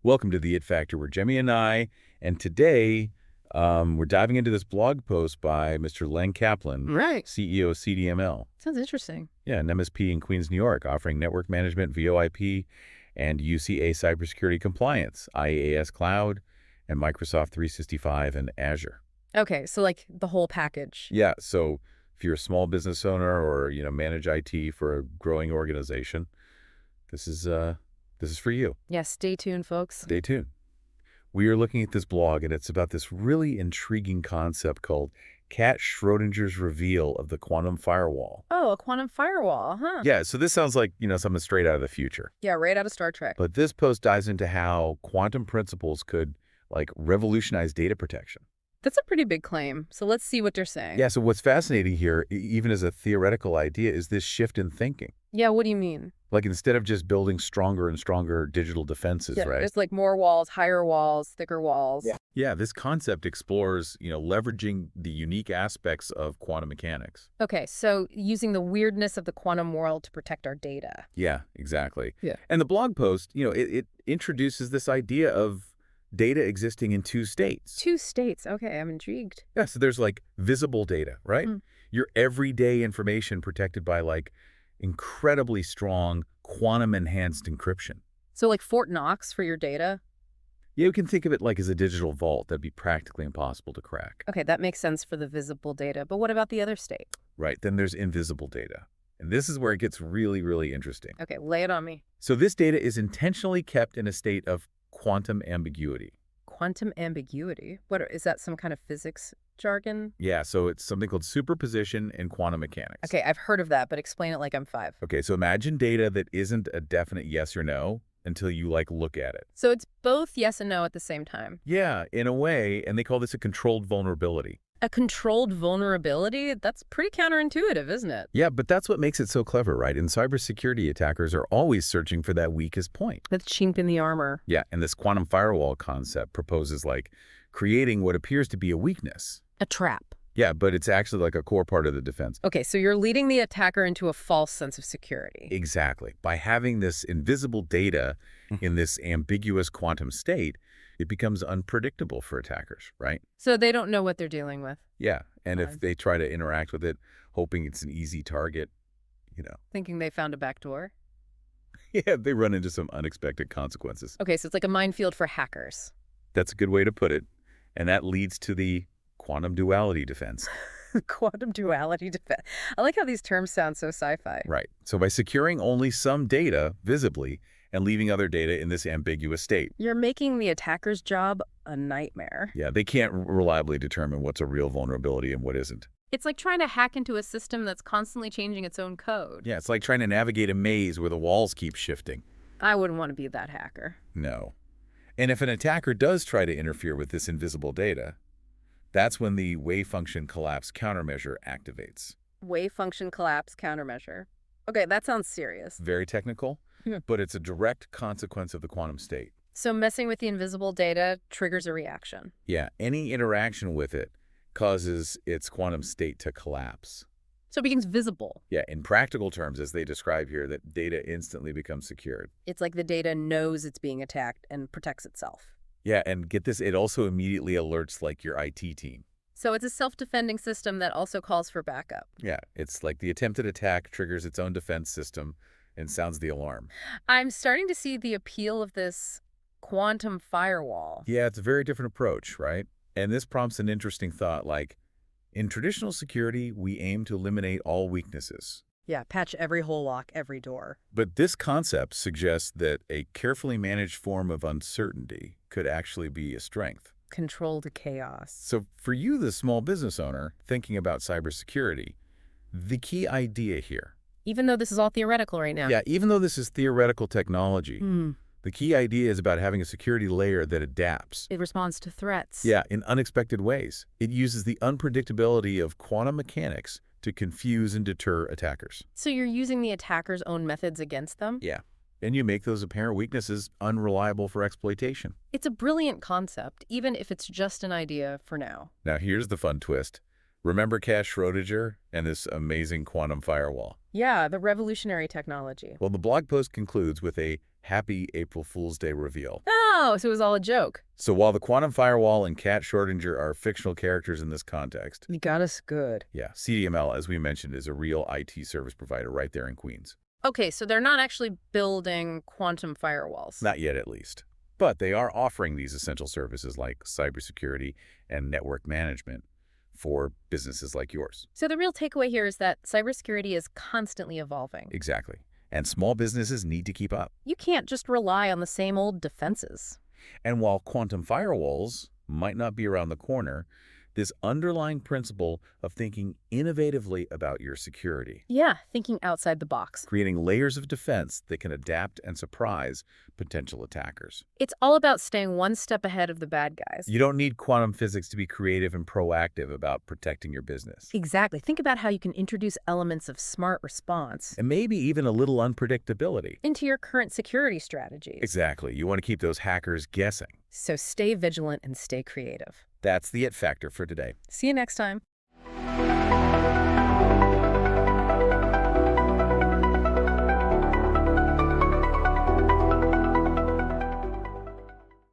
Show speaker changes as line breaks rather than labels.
Welcome to the It Factor. We're Jemmy and today we're diving into this blog post by Mr. Len Kaplan,
Right.
CEO of CDML.
Sounds interesting.
Yeah, an MSP in Queens, New York, offering network management, VoIP, and UCA cybersecurity compliance, IaaS cloud, and Microsoft 365 and Azure.
Okay, so like the whole package.
Yeah, so if you're a small business owner or manage IT for a growing organization, this is for you.
Yeah, stay tuned, folks.
Stay tuned. We are looking at this blog, and it's about this really intriguing concept called Cat Schrodinger's reveal of the Quantum Firewall.
Oh, a quantum firewall, huh?
Yeah, so this sounds like, something straight out of the future.
Yeah, right out of Star Trek.
But this post dives into how quantum principles could, revolutionize data protection.
That's a pretty big claim. So let's see what they're saying.
Yeah, so what's fascinating here, even as a theoretical idea, is this shift in thinking.
Yeah, what do you mean?
Like, instead of just building stronger and stronger digital defenses, right?
There's like more walls, higher walls, thicker walls.
Yeah, this concept explores, leveraging the unique aspects of quantum mechanics.
Okay, so using the weirdness of the quantum world to protect our data.
Yeah, exactly.
Yeah.
And the blog post, it introduces this idea of data existing in two states.
Two states. Okay, I'm intrigued.
Yeah, so there's visible data, right? Your everyday information protected by incredibly strong quantum-enhanced encryption.
So like Fort Knox for your data?
Yeah, you can think of it as a digital vault that'd be practically impossible to crack.
Okay, that makes sense for the visible data. But what about the other state?
Right, then there's invisible data. And this is where it gets really, really interesting.
Okay, lay it on me.
So this data is intentionally kept in a state of quantum ambiguity.
Quantum ambiguity? Is that some kind of physics jargon?
Yeah, so it's something called superposition in quantum mechanics.
Okay, I've heard of that, but explain it like I'm 5.
Okay, so imagine data that isn't a definite yes or no until you look at it.
So it's both yes and no at the same time.
Yeah, in a way, and they call this a controlled vulnerability.
A controlled vulnerability? That's pretty counterintuitive, isn't it?
Yeah, but that's what makes it so clever, right? In cybersecurity, attackers are always searching for that weakest point.
That's chink in the armor.
Yeah, and this quantum firewall concept proposes creating what appears to be a weakness.
A trap.
Yeah, but it's actually a core part of the defense.
Okay, so you're leading the attacker into a false sense of security.
Exactly. By having this invisible data in this ambiguous quantum state, it becomes unpredictable for attackers, right?
So they don't know what they're dealing with.
Yeah, and if they try to interact with it, hoping it's an easy target,
Thinking they found a backdoor.
Yeah, they run into some unexpected consequences.
Okay, so it's like a minefield for hackers.
That's a good way to put it. And that leads to the quantum duality defense.
Quantum duality defense. I like how these terms sound so sci-fi.
Right. So by securing only some data visibly and leaving other data in this ambiguous state.
You're making the attacker's job a nightmare.
Yeah, they can't reliably determine what's a real vulnerability and what isn't.
It's like trying to hack into a system that's constantly changing its own code.
Yeah, it's like trying to navigate a maze where the walls keep shifting.
I wouldn't want to be that hacker.
No. And if an attacker does try to interfere with this invisible data, that's when the wave function collapse countermeasure activates.
Wave function collapse countermeasure. Okay, that sounds serious.
Very technical, but it's a direct consequence of the quantum state.
So messing with the invisible data triggers a reaction.
Yeah, any interaction with it causes its quantum state to collapse.
So it becomes visible.
Yeah, in practical terms, as they describe here, that data instantly becomes secured.
It's like the data knows it's being attacked and protects itself.
Yeah, and get this, it also immediately alerts your IT team.
So it's a self-defending system that also calls for backup.
Yeah, it's like the attempted attack triggers its own defense system and sounds the alarm.
I'm starting to see the appeal of this quantum firewall.
Yeah, it's a very different approach, right? And this prompts an interesting thought, in traditional security, we aim to eliminate all weaknesses.
Yeah, patch every hole, lock every door.
But this concept suggests that a carefully managed form of uncertainty could actually be a strength.
Control the chaos.
So for you, the small business owner, thinking about cybersecurity, the key idea here.
Even though this is all theoretical right now.
Yeah, even though this is theoretical technology, the key idea is about having a security layer that adapts.
It responds to threats.
Yeah, in unexpected ways. It uses the unpredictability of quantum mechanics to confuse and deter attackers.
So you're using the attacker's own methods against them?
Yeah, and you make those apparent weaknesses unreliable for exploitation.
It's a brilliant concept, even if it's just an idea for now.
Now here's the fun twist. Remember Cat Schrödinger and this amazing quantum firewall?
Yeah, the revolutionary technology.
Well, the blog post concludes with a happy April Fool's Day reveal.
Ah, Oh, so it was all a joke.
So while the Quantum Firewall and Cat Schrödinger are fictional characters in this context,
You got us good.
yeah, CDML, as we mentioned, is a real IT service provider right there in Queens.
Okay, so they're not actually building quantum firewalls.
Not yet, at least. But they are offering these essential services like cybersecurity and network management for businesses like yours.
So the real takeaway here is that cybersecurity is constantly evolving.
Exactly. And small businesses need to keep up.
You can't just rely on the same old defenses.
And while quantum firewalls might not be around the corner, this underlying principle of thinking innovatively about your security,
Yeah, thinking outside the box.
creating layers of defense that can adapt and surprise potential attackers.
It's all about staying one step ahead of the bad guys.
You don't need quantum physics to be creative and proactive about protecting your business.
Exactly. Think about how you can introduce elements of smart response
And maybe even a little unpredictability.
into your current security strategies.
Exactly. You want to keep those hackers guessing.
So stay vigilant and stay creative.
That's the it factor for today.
See you next time.